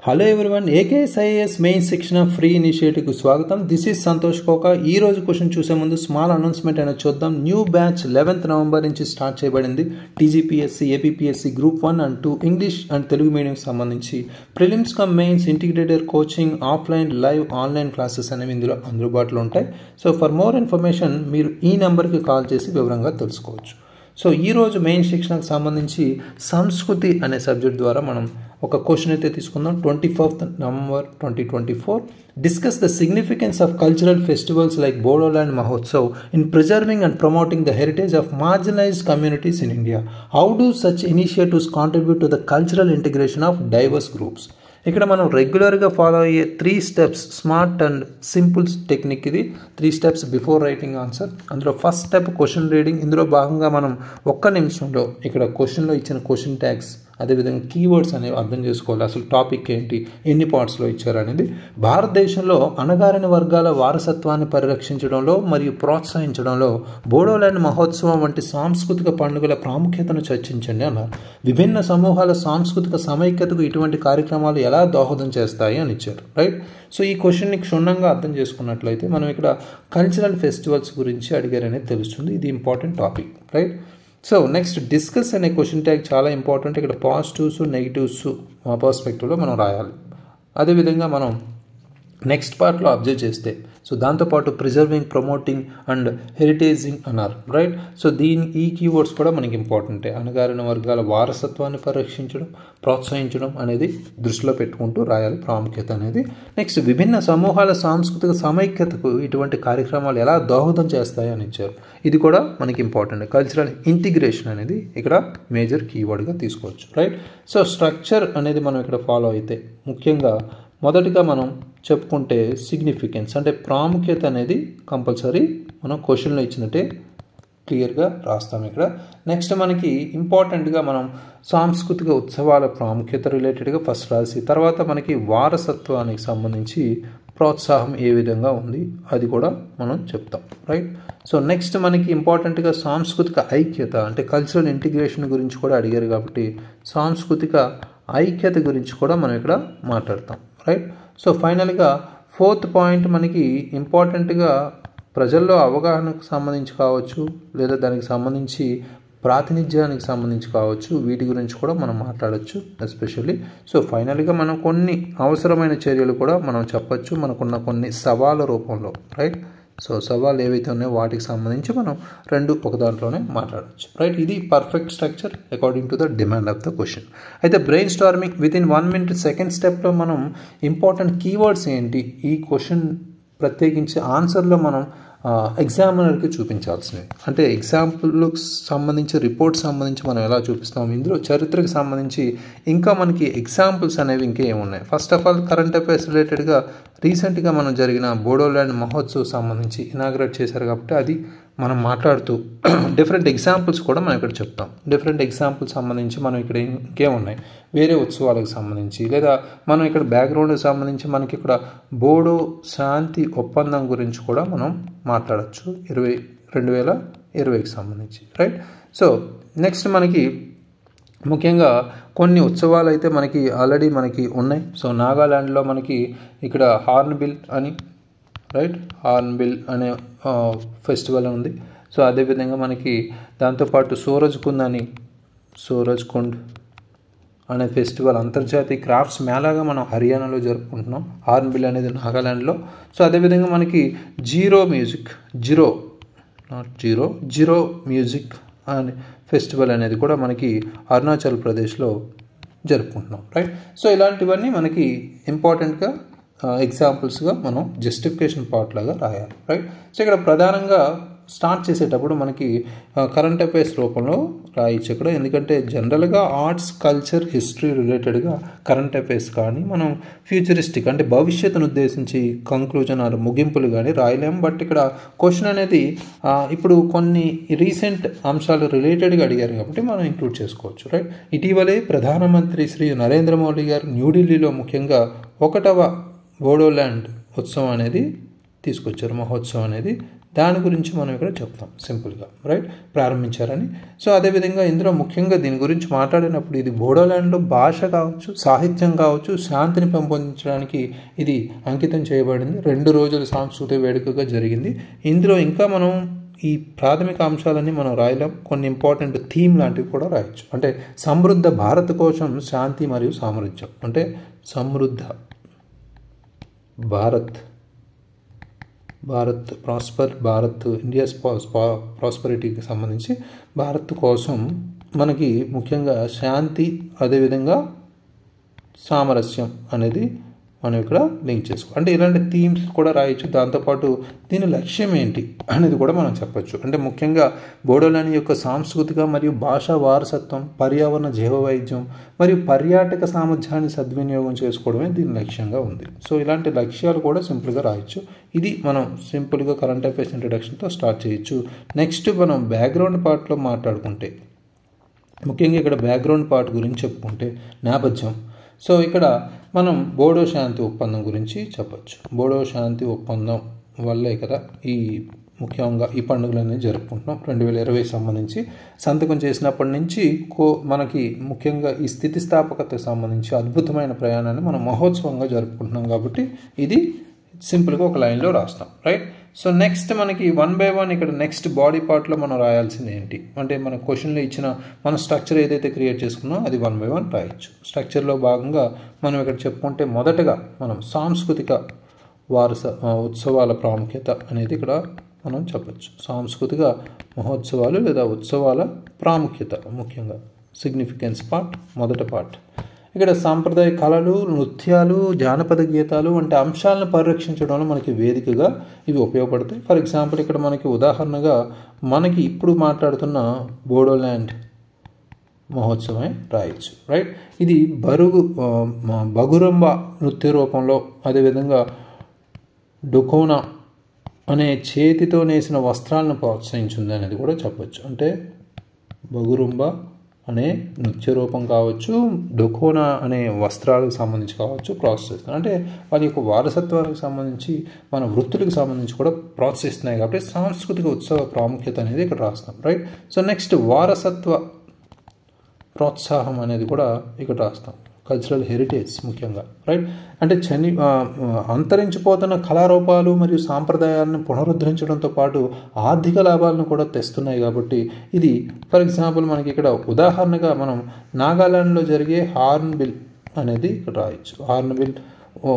Hello everyone, ఏకేఎస్ఐఎస్ main శిక్షణ free ఇనిషియేటివ్కి స్వాగతం. This is Santosh కోక. ఈ రోజు క్వశ్చన్ చూసే ముందు స్మాల్ అనౌన్స్మెంట్ అనేది చూద్దాం. న్యూ బ్యాచ్ 11th నవంబర్ నుంచి స్టార్ట్ చేయబడింది. TGPSC, APPSC group 1 and 2 English and Telugu మీడియంకి సంబంధించి prelims cum mains integrated coaching, offline, live, online classes అనేవి ఇందులో అందుబాటులో ఉంటాయి. సో ఫర్ మోర్ ఇన్ఫర్మేషన్ మీరు ఈ నెంబర్కి కాల్ చేసి వివరంగా తెలుసుకోవచ్చు. సో ఈరోజు మెయిన్ శిక్షణకు సంబంధించి సంస్కృతి అనే సబ్జెక్ట్ ద్వారా మనం ఒక క్వశ్చన్ అయితే తీసుకుందాం. 24th November 2024 discuss the significance of cultural festivals like Bodoland Mahotsav in preserving and promoting the heritage of marginalised communities in India. How do such initiatives contribute to the cultural integration of divorce groups. ఇక్కడ మనం రెగ్యులర్గా follow అయ్యే 3 steps, smart and simple technique. ఇది 3 steps before writing answer. అందులో first step question reading. ఇందులో భాగంగా మనం ఒక్క నిమిషంలో ఇక్కడ క్వశ్చన్లో ఇచ్చిన క్వశ్చన్ ట్యాగ్స్, అదేవిధంగా కీవర్డ్స్ అనేవి అర్థం చేసుకోవాలి. అసలు టాపిక్ ఏంటి, ఎన్ని పార్ట్స్లో ఇచ్చారు అనేది. భారతదేశంలో అణగారిన వర్గాల వారసత్వాన్ని పరిరక్షించడంలో మరియు ప్రోత్సహించడంలో బోడోల్యాండ్ మహోత్సవం వంటి సాంస్కృతిక పండుగల ప్రాముఖ్యతను చర్చించండి అన్నారు. విభిన్న సమూహాల సాంస్కృతిక సమైక్యతకు ఇటువంటి కార్యక్రమాలు ఎలా దోహదం చేస్తాయి అని ఇచ్చారు. రైట్. సో ఈ క్వశ్చన్ని క్షుణ్ణంగా అర్థం చేసుకున్నట్లయితే మనం ఇక్కడ కల్చరల్ ఫెస్టివల్స్ గురించి అడిగారనేది తెలుస్తుంది. ఇది important topic. Right. So next discuss అనే క్వశ్చన్ ట్యాగ్ చాలా ఇంపార్టెంట్. ఇక్కడ పాజిటివ్స్, నెగిటివ్స్ మా పర్స్పెక్టివ్లో మనం రాయాలి. అదేవిధంగా మనం నెక్స్ట్ పార్ట్లో అబ్జర్వ్ చేస్తే సో దాంతోపాటు ప్రిజర్వింగ్, ప్రమోటింగ్ అండ్ హెరిటేజింగ్ అన్నారు. రైట్. సో ఈ కీవర్డ్స్ కూడా మనకి ఇంపార్టెంటే. అణగారిన వర్గాల వారసత్వాన్ని పరిరక్షించడం, ప్రోత్సహించడం అనేది దృష్టిలో పెట్టుకుంటూ రాయాలి ప్రాముఖ్యత అనేది. నెక్స్ట్ విభిన్న సమూహాల సాంస్కృతిక సమైక్యతకు ఇటువంటి కార్యక్రమాలు ఎలా దోహదం చేస్తాయి అని ఇచ్చారు. ఇది కూడా మనకి ఇంపార్టెంట్. కల్చరల్ ఇంటిగ్రేషన్ అనేది ఇక్కడ మేజర్ కీవర్డ్గా తీసుకోవచ్చు. రైట్. సో స్ట్రక్చర్ అనేది మనం ఇక్కడ ఫాలో అయితే ముఖ్యంగా మొదటిగా మనం చెప్పుకుంటే సిగ్నిఫికెన్స్ అంటే ప్రాముఖ్యత అనేది కంపల్సరీ మనం క్వశ్చన్లో ఇచ్చినట్టే క్లియర్గా రాస్తాం ఇక్కడ. నెక్స్ట్ మనకి ఇంపార్టెంట్గా మనం సాంస్కృతిక ఉత్సవాల ప్రాముఖ్యత రిలేటెడ్గా ఫస్ట్ రాసి, తర్వాత మనకి వారసత్వానికి సంబంధించి ప్రోత్సాహం ఏ విధంగా ఉంది అది కూడా మనం చెప్తాం. రైట్. సో నెక్స్ట్ మనకి ఇంపార్టెంట్గా సాంస్కృతిక ఐక్యత అంటే కల్చరల్ ఇంటిగ్రేషన్ గురించి కూడా అడిగారు కాబట్టి సాంస్కృతిక ఐక్యత గురించి కూడా మనం ఇక్కడ మాట్లాడతాం. రైట్. సో ఫైనల్గా 4th పాయింట్ మనకి ఇంపార్టెంట్గా ప్రజల్లో అవగాహనకు సంబంధించి కావచ్చు, లేదా దానికి సంబంధించి ప్రాతినిధ్యానికి సంబంధించి కావచ్చు, వీటి గురించి కూడా మనం మాట్లాడచ్చు ఎస్పెషల్లీ. సో ఫైనల్గా మనం కొన్ని అవసరమైన చర్యలు కూడా మనం చెప్పచ్చు మనకున్న కొన్ని సవాళ్ళ రూపంలో. రైట్. సో సవాళ్ళు ఏవైతే ఉన్నాయో వాటికి సంబంధించి మనం ఒక దాంట్లోనే మాట్లాడచ్చు. రైట్. ఇది perfect structure according to the demand of the question. అయితే brain storming with in 1 minute second స్టెప్లో మనం ఇంపార్టెంట్ కీవర్డ్స్ ఏంటి, ఈ క్వశ్చన్ ప్రత్యేకించి ఆన్సర్లో మనం ఎగ్జామినర్కి చూపించాల్సినవి. అంటే ఎగ్జాంపుల్కి సంబంధించి, రిపోర్ట్ సంబంధించి మనం ఎలా చూపిస్తాం, ఇందులో చరిత్రకు సంబంధించి ఇంకా మనకి ఎగ్జాంపుల్స్ అనేవి ఇంకా ఏమున్నాయి. First of all current affairs రిలేటెడ్గా రీసెంట్గా మనం జరిగిన బోడోల్యాండ్ మహోత్సవ్ సంబంధించి ఇనాగ్రేట్ చేశారు కాబట్టి అది మనం మాట్లాడుతూ డిఫరెంట్ ఎగ్జాంపుల్స్ కూడా మనం ఇక్కడ చెప్తాం. డిఫరెంట్ ఎగ్జాంపుల్స్ సంబంధించి మనం ఇక్కడ ఇంకేమున్నాయి వేరే ఉత్సవాలకు సంబంధించి, లేదా మనం ఇక్కడ బ్యాక్గ్రౌండ్కి సంబంధించి మనకి ఇక్కడ బోడో శాంతి ఒప్పందం గురించి కూడా మనం మాట్లాడచ్చు 2020కి సంబంధించి. రైట్. సో నెక్స్ట్ మనకి ముఖ్యంగా కొన్ని ఉత్సవాలు అయితే మనకి ఆల్రెడీ మనకి ఉన్నాయి. సో నాగాల్యాండ్లో మనకి ఇక్కడ హార్న్బిల్ అని, రైట్, హార్న్బిల్ అనే ఫెస్టివల్ ఉంది. సో అదేవిధంగా మనకి దాంతోపాటు సూరజ్ కుండ్ అనే ఫెస్టివల్ అంతర్జాతీయ క్రాఫ్ట్స్ మేళాగా మనం హర్యానాలో జరుపుకుంటున్నాం. హార్న్బిల్ అనేది నాగాల్యాండ్లో. సో అదేవిధంగా మనకి జీరో మ్యూజిక్ అనే ఫెస్టివల్ అనేది కూడా మనకి అరుణాచల్ ప్రదేశ్లో జరుపుకుంటున్నాం. రైట్. సో ఇలాంటివన్నీ మనకి ఇంపార్టెంట్గా ఎగ్జాంపుల్స్గా మనం జస్టిఫికేషన్ పార్ట్ లాగా రాయాలి. రైట్. సో ఇక్కడ ప్రధానంగా స్టార్ట్ చేసేటప్పుడు మనకి కరెంట్ అఫైర్స్ రూపంలో రాయొచ్చు ఇక్కడ. ఎందుకంటే జనరల్గా ఆర్ట్స్, కల్చర్, హిస్టరీ రిలేటెడ్గా కరెంట్ అఫైర్స్ కానీ మనం ఫ్యూచరిస్టిక్ అంటే భవిష్యత్తును ఉద్దేశించి కంక్లూజన్ ఆర్ ముగింపులు కానీ రాయలేము. బట్ ఇక్కడ క్వశ్చన్ అనేది ఇప్పుడు కొన్ని రీసెంట్ అంశాలు రిలేటెడ్గా అడిగారు కాబట్టి మనం ఇంక్లూడ్ చేసుకోవచ్చు. రైట్. ఇటీవలే ప్రధానమంత్రి శ్రీ నరేంద్ర మోడీ గారు న్యూఢిల్లీలో ముఖ్యంగా 1వ బోడోల్యాండ్ ఉత్సవం అనేది తీసుకొచ్చారు, మహోత్సవం అనేది దాని గురించి మనం ఇక్కడ చెప్తాం సింపుల్గా, రైట్, ప్రారంభించారని. సో అదేవిధంగా ఇందులో ముఖ్యంగా దీని గురించి మాట్లాడినప్పుడు ఇది బోడోల్యాండ్లో భాష కావచ్చు, సాహిత్యం కావచ్చు, శాంతిని పెంపొందించడానికి ఇది అంకితం చేయబడింది. 2 రోజుల సాంస్కృతిక వేడుకగా జరిగింది. ఇందులో ఇంకా మనం ఈ ప్రాథమిక అంశాలన్నీ మనం రాయలేం, కొన్ని ఇంపార్టెంట్ థీమ్ లాంటివి కూడా రాయొచ్చు. అంటే సమృద్ధ భారత్ కోసం శాంతి మరియు సామరస్యం, అంటే సమృద్ధ భారత్ ప్రాస్పర్ భారత్, ఇండియాస్ ప్రాస్పరిటీకి సంబంధించి భారత్ కోసం మనకి ముఖ్యంగా శాంతి అదేవిధంగా సామరస్యం అనేది మనం ఇక్కడ లింక్ చేసుకో, అంటే ఇలాంటి థీమ్స్ కూడా రాయొచ్చు. దాంతోపాటు దీని లక్ష్యం ఏంటి అనేది కూడా మనం చెప్పచ్చు. అంటే ముఖ్యంగా బోడోల్యాండ్ యొక్క సాంస్కృతిక మరియు భాషా వారసత్వం, పర్యావరణ జీవవైద్యం మరియు పర్యాటక సామర్థ్యాన్ని సద్వినియోగం చేసుకోవడమే దీని లక్ష్యంగా ఉంది. సో ఇలాంటి లక్ష్యాలు కూడా సింపుల్గా రాయొచ్చు. ఇది మనం సింపుల్గా కరెంట్ అఫైర్స్ ఇంట్రడక్షన్తో స్టార్ట్ చేయొచ్చు. నెక్స్ట్ మనం బ్యాక్గ్రౌండ్ పార్ట్లో మాట్లాడుకుంటే, ముఖ్యంగా ఇక్కడ బ్యాక్గ్రౌండ్ పార్ట్ గురించి చెప్పుకుంటే నేపథ్యం. సో ఇక్కడ మనం బోడో శాంతి ఒప్పందం గురించి చెప్పచ్చు. బోడో శాంతి ఒప్పందం వల్లే కదా ఈ ముఖ్యంగా ఈ పండుగలన్నీ జరుపుకుంటున్నాం. 2020 సంబంధించి సంతకం చేసినప్పటి నుంచి మనకి ముఖ్యంగా ఈ స్థితిస్థాపకతకు సంబంధించి అద్భుతమైన ప్రయాణాన్ని మనం మహోత్సవంగా జరుపుకుంటున్నాం. కాబట్టి ఇది సింపుల్గా ఒక లైన్లో రాస్తాం, రైట్. సో నెక్స్ట్ మనకి 1 by 1 ఇక్కడ నెక్స్ట్ బాడీ పార్ట్లో మనం రాయాల్సింది ఏంటి అంటే మన క్వశ్చన్లో ఇచ్చిన మన స్ట్రక్చర్ ఏదైతే క్రియేట్ చేసుకున్నామో అది 1 by 1 రాయొచ్చు. స్ట్రక్చర్లో భాగంగా మనం ఇక్కడ చెప్పుకుంటే మొదటగా మనం సాంస్కృతిక ఉత్సవాల ప్రాముఖ్యత అనేది ఇక్కడ మనం చెప్పచ్చు. సాంస్కృతిక మహోత్సవాలు లేదా ఉత్సవాల ప్రాముఖ్యత, ముఖ్యంగా సిగ్నిఫికెన్స్ పార్ట్, మొదటి పార్ట్. ఇక్కడ సాంప్రదాయ కళలు, నృత్యాలు, జానపద గీతాలు వంటి అంశాలను పరిరక్షించడంలో మనకి వేదికగా ఇవి ఉపయోగపడతాయి. ఫర్ ఎగ్జాంపుల్ ఇక్కడ మనకి ఉదాహరణగా మనకి ఇప్పుడు మాట్లాడుతున్న బోడోల్యాండ్ మహోత్సవమే రాయొచ్చు, రైట్. ఇది బగురంబ నృత్య రూపంలో, అదేవిధంగా డొకోనా అనే చేతితో నేసిన వస్త్రాలను ప్రోత్సహించింది అనేది కూడా చెప్పచ్చు. అంటే బగురుంబ అనే నృత్య రూపం కావచ్చు, డొకోనా అనే వస్త్రాలకు సంబంధించి కావచ్చు ప్రోత్సహిస్తున్నాయి. అంటే వారి యొక్క వారసత్వానికి సంబంధించి మన వృత్తులకు సంబంధించి కూడా ప్రోత్సహిస్తున్నాయి. కాబట్టి సాంస్కృతిక ఉత్సవ ప్రాముఖ్యత అనేది ఇక్కడ రాస్తాం, రైట్. సో నెక్స్ట్ వారసత్వ ప్రోత్సాహం అనేది కూడా ఇక్కడ రాస్తాం. కల్చరల్ హెరిటేజ్ ముఖ్యంగా, రైట్. అంటే అంతరించిపోతున్న కళారూపాలు మరియు సాంప్రదాయాలను పునరుద్ధరించడంతో పాటు ఆర్థిక లాభాలను కూడా తెస్తున్నాయి. కాబట్టి ఇది ఫర్ ఎగ్జాంపుల్ మనకి ఇక్కడ ఉదాహరణగా మనం నాగాలాండ్లో జరిగే హార్న్బిల్ అనేది ఇక్కడ రాయొచ్చు. హార్న్బిల్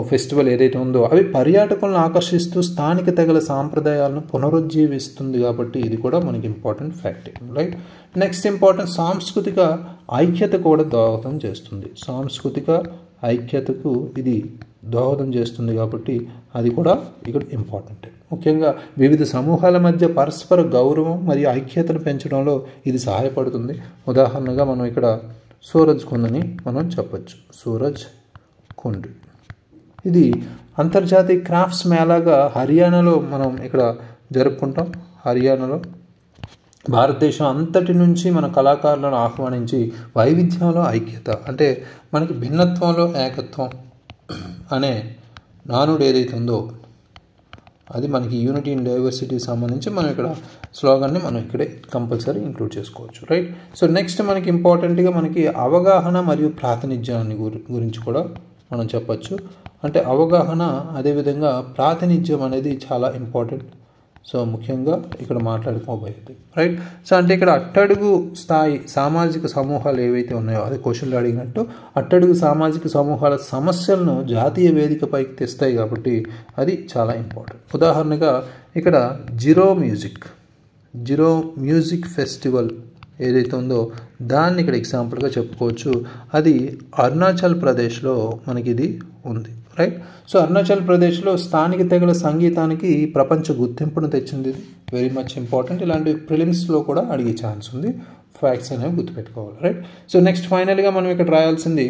ఫెస్టివల్ ఏదైతే ఉందో అవి పర్యాటకులను ఆకర్షిస్తూ స్థానిక తెగల సాంప్రదాయాలను పునరుజ్జీవిస్తుంది. కాబట్టి ఇది కూడా మనకి important fact, right. Next important సాంస్కృతిక ఐక్యత కూడా దోహదం చేస్తుంది. సాంస్కృతిక ఐక్యతకు ఇది దోహదం చేస్తుంది. కాబట్టి అది కూడా ఇక్కడ ఇంపార్టెంట్. ముఖ్యంగా వివిధ సమూహాల మధ్య పరస్పర గౌరవం మరియు ఐక్యతను పెంచడంలో ఇది సహాయపడుతుంది. ఉదాహరణగా మనం ఇక్కడ సూరజ్ కుండ్ని మనం చెప్పచ్చు. సూరజ్ కుండ్ ఇది అంతర్జాతీయ క్రాఫ్ట్స్ మేళాగా హర్యానాలో మనం ఇక్కడ జరుపుకుంటాం. హర్యానాలో భారతదేశం అంతటి నుంచి మన కళాకారులను ఆహ్వానించి వైవిధ్యంలో ఐక్యత, అంటే మనకి భిన్నత్వంలో ఏకత్వం అనే నానుడు ఏదైతే ఉందో అది మనకి యూనిటీ ఇన్ డైవర్సిటీ సంబంధించి మనం ఇక్కడ స్లోగన్ని మనం ఇక్కడే కంపల్సరీ ఇంక్లూడ్ చేసుకోవచ్చు, రైట్. సో నెక్స్ట్ మనకి ఇంపార్టెంట్గా మనకి అవగాహన మరియు ప్రాతినిధ్యాన్ని గురించి కూడా మనం చెప్పచ్చు. అంటే అవగాహన అదేవిధంగా ప్రాతినిధ్యం అనేది చాలా ఇంపార్టెంట్. సో ముఖ్యంగా ఇక్కడ మాట్లాడుకోబోయేది, రైట్. సో అంటే ఇక్కడ అట్టడుగు స్థాయి సామాజిక సమూహాలు ఏవైతే ఉన్నాయో అది క్వశ్చన్లు అడిగినట్టు అట్టడుగు సామాజిక సమూహాల సమస్యలను జాతీయ వేదికపైకి తెస్తాయి. కాబట్టి అది చాలా ఇంపార్టెంట్. ఉదాహరణగా ఇక్కడ జిరో మ్యూజిక్ ఫెస్టివల్ ఏదైతే ఉందో దాన్ని ఇక్కడ ఎగ్జాంపుల్గా చెప్పుకోవచ్చు. అది అరుణాచల్ ప్రదేశ్లో మనకి ఇది ఉంది, రైట్. సో అరుణాచల్ ప్రదేశ్లో స్థానిక తెగల సంగీతానికి ప్రపంచ గుర్తింపును తెచ్చింది. Very much important. ఇలాంటి ప్రిలిమ్స్లో కూడా అడిగే ఛాన్స్ ఉంది. ఫ్యాక్ట్స్ అనేవి గుర్తుపెట్టుకోవాలి, రైట్. సో నెక్స్ట్ ఫైనల్గా మనం ఇక్కడ రాయాల్సింది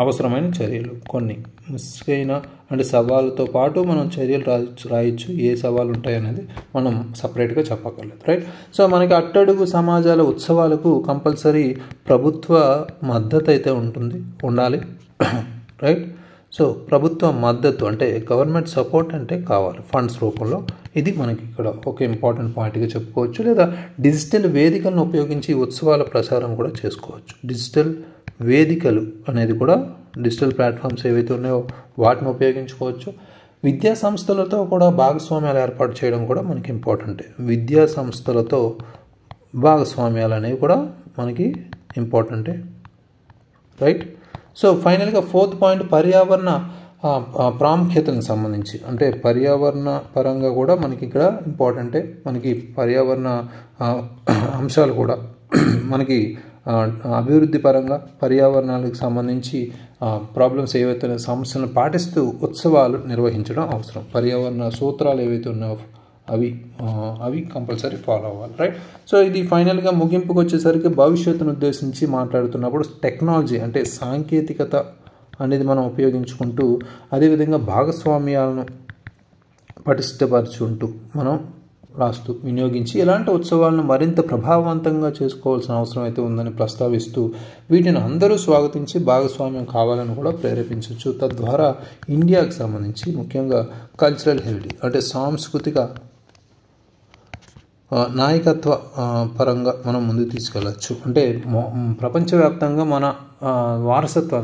అవసరమైన చర్యలు కొన్ని మిస్ అయిన అంటే సవాళ్ళతో పాటు మనం చర్యలు రాయొచ్చు. ఏ సవాళ్ళు ఉంటాయి అనేది మనం సపరేట్గా చెప్పక్కర్లేదు, రైట్. సో మనకి అట్టడుగు సమాజాల ఉత్సవాలకు కంపల్సరీ ప్రభుత్వ మద్దతు అయితే ఉండాలి, రైట్. సో ప్రభుత్వ మద్దతు అంటే గవర్నమెంట్ సపోర్ట్ అంటే కావాలి ఫండ్స్ రూపంలో. ఇది మనకి ఇక్కడ ఒక ఇంపార్టెంట్ పాయింట్గా చెప్పుకోవచ్చు. లేదా డిజిటల్ వేదికలను ఉపయోగించి ఉత్సవాల ప్రచారం కూడా చేసుకోవచ్చు. డిజిటల్ వేదికలు అనేది కూడా డిజిటల్ ప్లాట్ఫామ్స్ ఏవైతే ఉన్నాయో వాటిని ఉపయోగించుకోవచ్చు. విద్యా సంస్థలతో కూడా భాగస్వామ్యాలు ఏర్పాటు చేయడం కూడా మనకి ఇంపార్టెంటే. విద్యా సంస్థలతో భాగస్వామ్యాలు అనేవి కూడా మనకి ఇంపార్టెంటే, రైట్. సో ఫైనల్గా 4th పాయింట్ పర్యావరణ ప్రాముఖ్యతలకు సంబంధించి, అంటే పర్యావరణ పరంగా కూడా మనకి ఇక్కడ ఇంపార్టెంటే. మనకి పర్యావరణ అంశాలు కూడా మనకి అభివృద్ధి పరంగా పర్యావరణాలకు సంబంధించి ప్రాబ్లమ్స్ ఏవైతే సమస్యలను పాటిస్తూ ఉత్సవాలు నిర్వహించడం అవసరం. పర్యావరణ సూత్రాలు ఏవైతే ఉన్నాయో అవి కంపల్సరీ ఫాలో అవ్వాలి, రైట్. సో ఇది ఫైనల్గా ముగింపుకు వచ్చేసరికి భవిష్యత్తును ఉద్దేశించి మాట్లాడుతున్నప్పుడు టెక్నాలజీ అంటే సాంకేతికత అనేది మనం ఉపయోగించుకుంటూ అదేవిధంగా భాగస్వామ్యాలను పటిష్టపరుచుకుంటూ మనం వినియోగించి ఇలాంటి ఉత్సవాలను మరింత ప్రభావవంతంగా చేసుకోవాల్సిన అవసరం అయితే ఉందని ప్రస్తావిస్తూ వీటిని అందరూ స్వాగతించి భాగస్వామ్యం కావాలని కూడా ప్రేరేపించవచ్చు. తద్వారా ఇండియాకి సంబంధించి ముఖ్యంగా కల్చరల్ హెరిటేజ్ అంటే సాంస్కృతిక నాయకత్వ పరంగా మనం ముందుకు తీసుకెళ్ళచ్చు. అంటే ప్రపంచవ్యాప్తంగా మన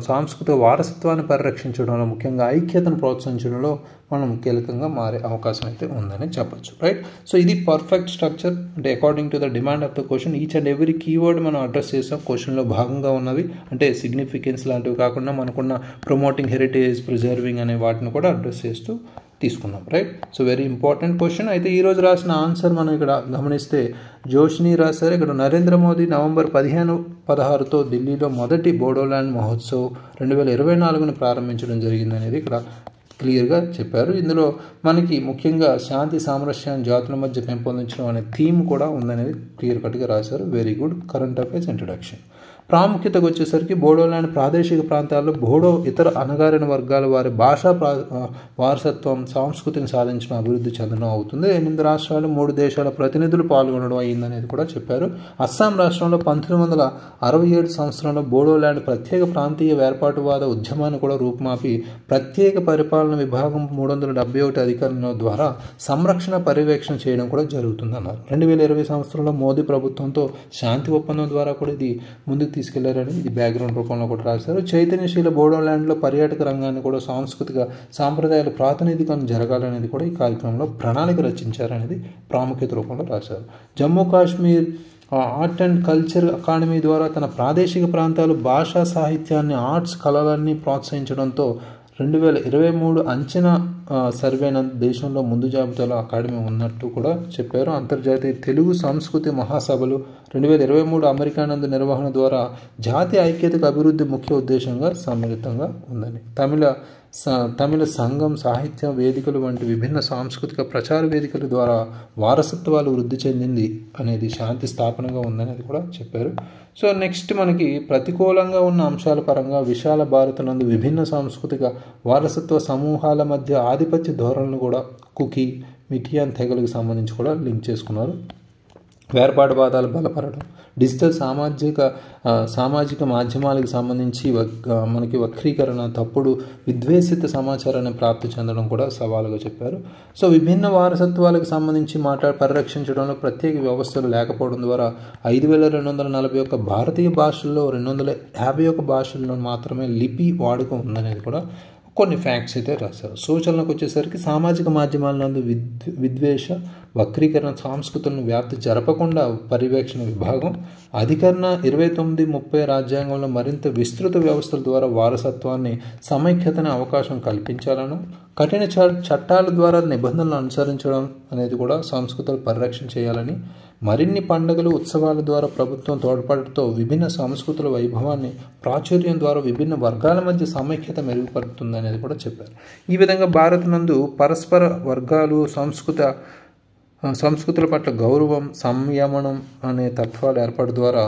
సాంస్కృతిక వారసత్వాన్ని పరిరక్షించడంలో ముఖ్యంగా ఐక్యతను ప్రోత్సహించడంలో మనం కీలకంగా మారే అవకాశం అయితే ఉందని చెప్పచ్చు, రైట్. సో ఇది పర్ఫెక్ట్ స్ట్రక్చర్. అంటే according to the demand of the question each and every keyword మనం అడ్రస్ చేసాం. క్వశ్చన్లో భాగంగా ఉన్నవి అంటే సిగ్నిఫికెన్స్ లాంటివి కాకుండా మనకున్న ప్రమోటింగ్ హెరిటేజ్, ప్రిజర్వింగ్ అనే వాటిని కూడా అడ్రస్ చేస్తూ తీసుకున్నాం, right. So very important question. అయితే ఈరోజు రాసిన ఆన్సర్ మనం ఇక్కడ గమనిస్తే జోష్ని రాశారు. ఇక్కడ నరేంద్ర మోదీ నవంబర్ 15-16తో ఢిల్లీలో మొదటి బోడోల్యాండ్ మహోత్సవ్ 2024ను ప్రారంభించడం జరిగిందనేది ఇక్కడ క్లియర్గా చెప్పారు. ఇందులో మనకి ముఖ్యంగా శాంతి సామరస్యాన్ని జాతుల మధ్య పెంపొందించడం అనే థీమ్ కూడా ఉందనేది క్లియర్ కట్గా రాశారు. Very good current affairs introduction. ప్రాముఖ్యతకు వచ్చేసరికి బోడోల్యాండ్ ప్రాదేశిక ప్రాంతాల్లో బోడో ఇతర అణగారిన వర్గాల వారి భాషా వారసత్వం సంస్కృతిని సాధించడం అభివృద్ధి చెందడం అవుతుంది. 8 రాష్ట్రాలు 3 దేశాల ప్రతినిధులు పాల్గొనడం అయిందనేది కూడా చెప్పారు. అస్సాం రాష్ట్రంలో 1967 సంవత్సరంలో బోడోల్యాండ్ ప్రత్యేక ప్రాంతీయ ఏర్పాటువాద ఉద్యమాన్ని కూడా రూపుమాపి ప్రత్యేక పరిపాలన విభాగం 371 అధికారుల ద్వారా సంరక్షణ పర్యవేక్షణ చేయడం కూడా జరుగుతుందన్నారు. 2020 సంవత్సరంలో మోదీ ప్రభుత్వంతో శాంతి ఒప్పందం ద్వారా కూడా ఇది ముందుకు తీసుకెళ్లారని ఇది బ్యాక్గ్రౌండ్ రూపంలో కూడా రాశారు. చైతన్యశీల బోడోల్యాండ్లో పర్యాటక రంగాన్ని కూడా సాంస్కృతిక సాంప్రదాయాల ప్రాతినిధికం జరగాలనేది కూడా ఈ కార్యక్రమంలో ప్రణాళిక రచించారనేది ప్రాముఖ్యత రూపంలో రాశారు. Jammu Kashmir art and culture academy ద్వారా తన ప్రాదేశిక ప్రాంతాలు భాషా సాహిత్యాన్ని ఆర్ట్స్ కళలన్నీ ప్రోత్సహించడంతో 2023 అంచనా సర్వేన దేశంలో ముందు జాబితాలో అకాడమీ ఉన్నట్టు కూడా చెప్పారు. అంతర్జాతీయ తెలుగు సంస్కృతి మహాసభలు 2023 అమెరికా నందు నిర్వహణ ద్వారా జాతీయ ఐక్యతకు అభివృద్ధి ముఖ్య ఉద్దేశంగా సమ్మిళితంగా ఉందని. తమిళ సంఘం సాహిత్య వేదికలు వంటి విభిన్న సాంస్కృతిక ప్రచార వేదికల ద్వారా వారసత్వాలు వృద్ధి చెందింది అనేది శాంతి స్థాపనగా ఉందనేది కూడా చెప్పారు. సో నెక్స్ట్ మనకి ప్రతికూలంగా ఉన్న అంశాల పరంగా విశాల భారత నందు విభిన్న సాంస్కృతిక వారసత్వ సమూహాల మధ్య ఆధిపత్య ధోరణులు కూడా కుకీ మిటియాన్ తెగలకు సంబంధించి కూడా లింక్ చేసుకున్నారు. వేర్పాటువాదాలు బలపడడం, డిజిటల్ సామాజిక మాధ్యమాలకు సంబంధించి మనకి వక్రీకరణ, తప్పుడు విద్వేషిత సమాచారాన్ని ప్రాప్తి చెందడం కూడా సవాలుగా చెప్పారు. సో విభిన్న వారసత్వాలకు సంబంధించి పరిరక్షించడంలో ప్రత్యేక వ్యవస్థలు లేకపోవడం ద్వారా 5241 భారతీయ భాషల్లో 251 భాషల్లో మాత్రమే లిపి వాడుక ఉందనేది కూడా కొన్ని ఫ్యాక్ట్స్ అయితే రాశారు. సూచనలకు వచ్చేసరికి సామాజిక మాధ్యమాల నందు విద్వేష వక్రీకరణ సంస్కృతులను వ్యాప్తి జరపకుండా పర్యవేక్షణ విభాగం అధికరణ 29-30 రాజ్యాంగంలో మరింత విస్తృత వ్యవస్థల ద్వారా వారసత్వాన్ని సమైక్యతనే అవకాశం కల్పించాలను, కఠిన చట్టాల ద్వారా నిబంధనలు అనుసరించడం అనేది కూడా సంస్కృతులు పరిరక్షణ చేయాలని, మరిన్ని పండుగలు ఉత్సవాల ద్వారా ప్రభుత్వం తోడ్పాటుతో విభిన్న సంస్కృతుల వైభవాన్ని ప్రాచుర్యం ద్వారా విభిన్న వర్గాల మధ్య సమైక్యత మెరుగుపడుతుంది అనేది కూడా చెప్పారు. ఈ విధంగా భారత్ నందు పరస్పర వర్గాలు సంస్కృతుల పట్ల గౌరవం, సంయమనం అనే తత్వాల ఏర్పాటు ద్వారా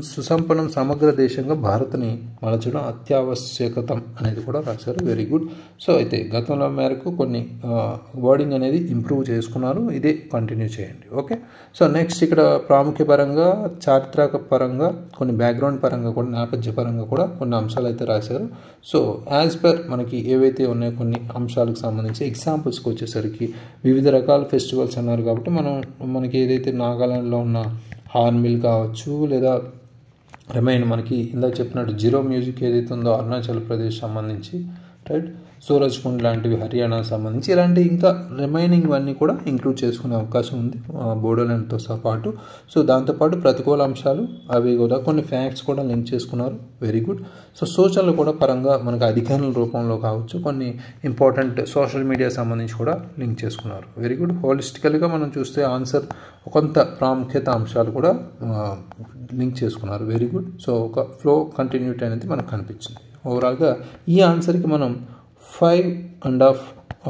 సుసంపన్నం సమగ్ర దేశంగా భారత్ని మలచడం అత్యావశ్యకతం అనేది కూడా రాశారు. Very good. సో అయితే గతంలో మేరకు కొన్ని వర్డింగ్ అనేది ఇంప్రూవ్ చేసుకున్నారు, ఇదే కంటిన్యూ చేయండి. ఓకే. సో నెక్స్ట్ ఇక్కడ ప్రాముఖ్య పరంగా, చారిత్రక పరంగా, కొన్ని బ్యాక్గ్రౌండ్ పరంగా కూడా, నేపథ్య పరంగా కూడా కొన్ని అంశాలు అయితే రాశారు. సో యాజ్ పర్ మనకి ఏవైతే ఉన్నాయో కొన్ని అంశాలకు సంబంధించి ఎగ్జాంపుల్స్కి వచ్చేసరికి వివిధ రకాల ఫెస్టివల్స్ అన్నారు కాబట్టి మనకి ఏదైతే నాగాలాండ్లో ఉన్న హార్న్బిల్ కావచ్చు, లేదా రిమైన్ మనకి ఇందాక చెప్పినట్టు జీరో మ్యూజిక్ ఏదైతే ఉందో అరుణాచల్ ప్రదేశ్ సంబంధించి, రైట్, సూరజ్ కుండ్ లాంటివి హర్యానా సంబంధించి, ఇలాంటి ఇంకా రిమైనింగ్ అన్నీ కూడా ఇంక్లూడ్ చేసుకునే అవకాశం ఉంది బోడోల్యాండ్తో పాటు. సో దాంతోపాటు ప్రతికూల అంశాలు అవి కూడా కొన్ని ఫ్యాక్ట్స్ కూడా లింక్ చేసుకున్నారు. Very good. సో సూచనలు కూడా పరంగా మనకు అధికారుల రూపంలో కావచ్చు, కొన్ని ఇంపార్టెంట్ సోషల్ మీడియా సంబంధించి కూడా లింక్ చేసుకున్నారు. Very good. హోలిస్టికల్గా మనం చూస్తే ఆన్సర్ కొంత ప్రాముఖ్యత అంశాలు కూడా లింక్ చేసుకున్నారు. Very good. సో ఒక ఫ్లో కంటిన్యూటీ అనేది మనకు కనిపించింది. ఓవరాల్గా ఈ ఆన్సర్కి మనం 5.5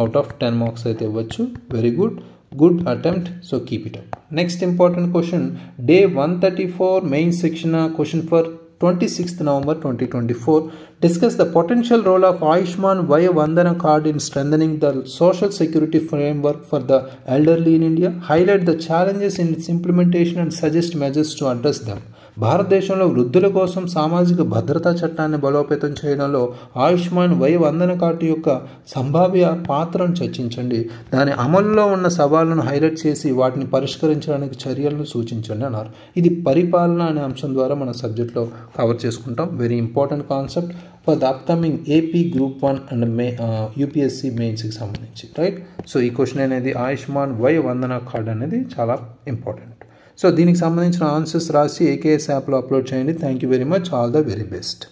out of 10 మార్క్స్ అయితే ఇవ్వచ్చు. Very good. Good attempt. So keep it up. Next important question, day 134 main section question for 26th November 2024. Discuss the potential role of Ayushman Vaya Vandana card in strengthening the social security framework for the elderly in India. Highlight the challenges in its implementation and suggest measures to address them. భారతదేశంలో వృద్ధుల కోసం సామాజిక భద్రతా చట్టాన్ని బలోపేతం చేయడంలో ఆయుష్మాన్ వయ వందన card యొక్క సంభావ్య పాత్రను చర్చించండి. దాని అమలులో ఉన్న సవాళ్లను హైలైట్ చేసి వాటిని పరిష్కరించడానికి చర్యలను సూచించండి అన్నారు. ఇది పరిపాలన అనే అంశం ద్వారా మన సబ్జెక్ట్లో కవర్ చేసుకుంటాం. Very important concept for the upcoming AP group 1 and UPSC మెయిన్స్కి సంబంధించి, రైట్. సో ఈ క్వశ్చన్ అనేది ఆయుష్మాన్ వయ వందన కార్డు అనేది చాలా ఇంపార్టెంట్. సో దీనికి సంబంధించిన ఆన్సర్స్ రాసి ఏకేఎస్ యాప్లో అప్లోడ్ చేయండి. Thank you very much. All the very best.